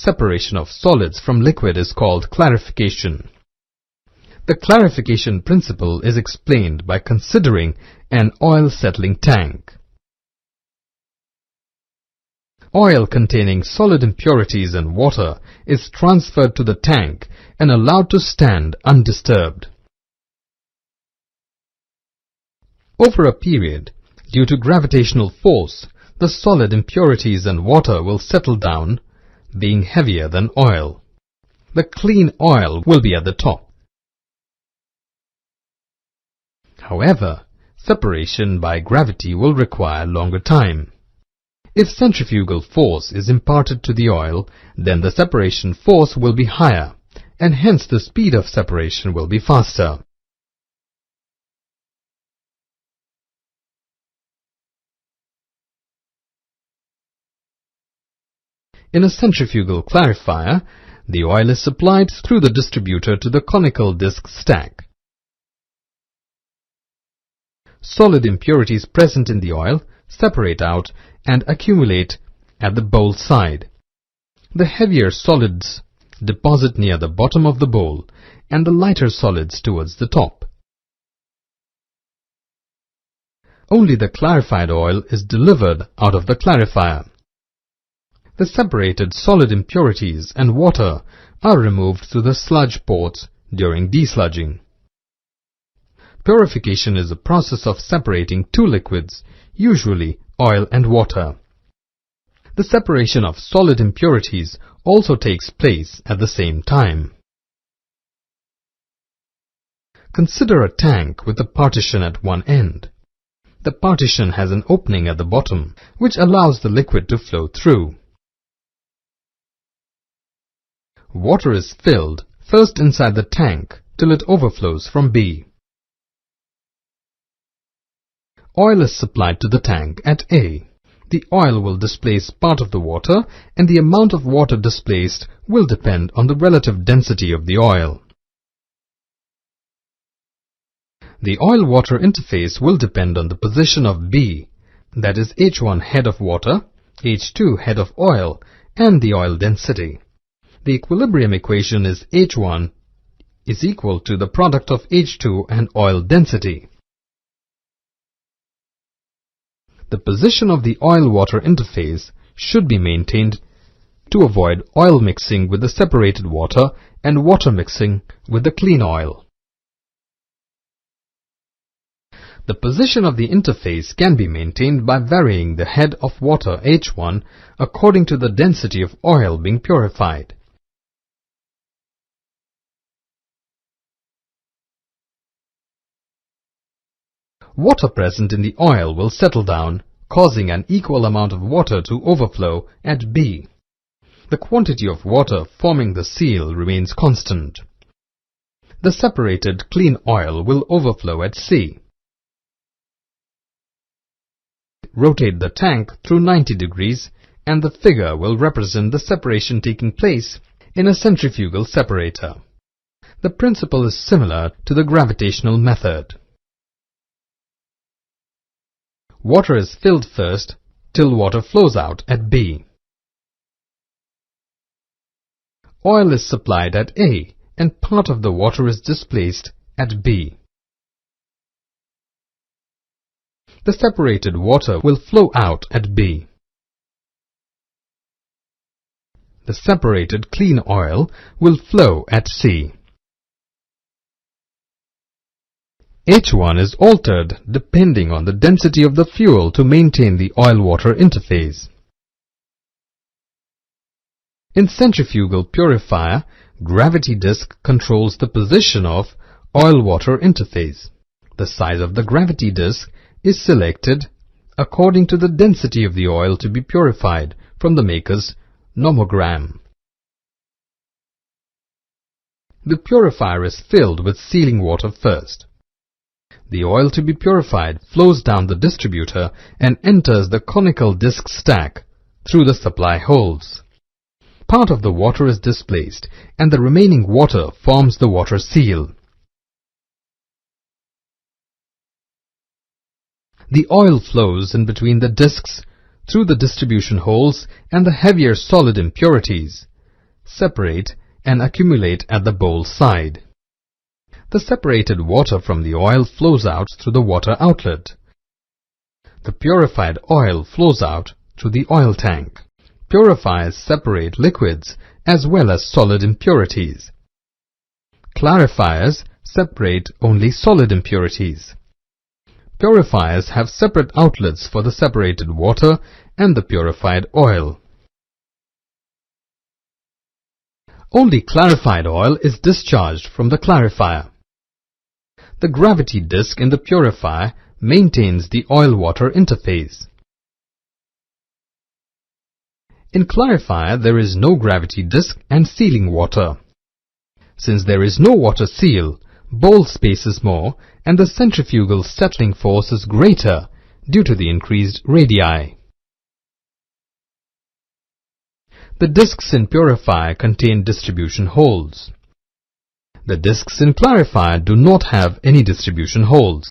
separation of solids from liquid is called clarification. The clarification principle is explained by considering an oil settling tank. Oil containing solid impurities and water is transferred to the tank and allowed to stand undisturbed. Over a period, due to gravitational force, the solid impurities and water will settle down, being heavier than oil. The clean oil will be at the top. However, separation by gravity will require longer time. If centrifugal force is imparted to the oil, then the separation force will be higher, and hence the speed of separation will be faster. In a centrifugal clarifier, the oil is supplied through the distributor to the conical disc stack. Solid impurities present in the oil separate out and accumulate at the bowl side. The heavier solids deposit near the bottom of the bowl and the lighter solids towards the top. Only the clarified oil is delivered out of the clarifier. The separated solid impurities and water are removed through the sludge ports during desludging. Purification is a process of separating two liquids, usually oil and water. The separation of solid impurities also takes place at the same time. Consider a tank with a partition at one end. The partition has an opening at the bottom, which allows the liquid to flow through. Water is filled first inside the tank till it overflows from B. Oil is supplied to the tank at A. The oil will displace part of the water, and the amount of water displaced will depend on the relative density of the oil. The oil-water interface will depend on the position of B, that is H1 head of water, H2 head of oil, and the oil density. The equilibrium equation is H1 is equal to the product of H2 and oil density. The position of the oil-water interface should be maintained to avoid oil mixing with the separated water and water mixing with the clean oil. The position of the interface can be maintained by varying the head of water H1 according to the density of oil being purified. Water present in the oil will settle down, causing an equal amount of water to overflow at B. The quantity of water forming the seal remains constant. The separated clean oil will overflow at C. Rotate the tank through 90 degrees and the figure will represent the separation taking place in a centrifugal separator. The principle is similar to the gravitational method. Water is filled first till water flows out at B. Oil is supplied at A and part of the water is displaced at B. The separated water will flow out at B. The separated clean oil will flow at C. H1 is altered depending on the density of the fuel to maintain the oil-water interface. In centrifugal purifier, gravity disk controls the position of oil-water interface. The size of the gravity disk is selected according to the density of the oil to be purified from the maker's nomogram. The purifier is filled with sealing water first. The oil to be purified flows down the distributor and enters the conical disc stack through the supply holes. Part of the water is displaced and the remaining water forms the water seal. The oil flows in between the discs through the distribution holes and the heavier solid impurities, separate and accumulate at the bowl side. The separated water from the oil flows out through the water outlet. The purified oil flows out through the oil tank. Purifiers separate liquids as well as solid impurities. Clarifiers separate only solid impurities. Purifiers have separate outlets for the separated water and the purified oil. Only clarified oil is discharged from the clarifier. The gravity disc in the purifier maintains the oil-water interface. In clarifier, there is no gravity disc and sealing water. Since there is no water seal, bowl space is more and the centrifugal settling force is greater due to the increased radii. The discs in purifier contain distribution holes. The discs in clarifier do not have any distribution holes.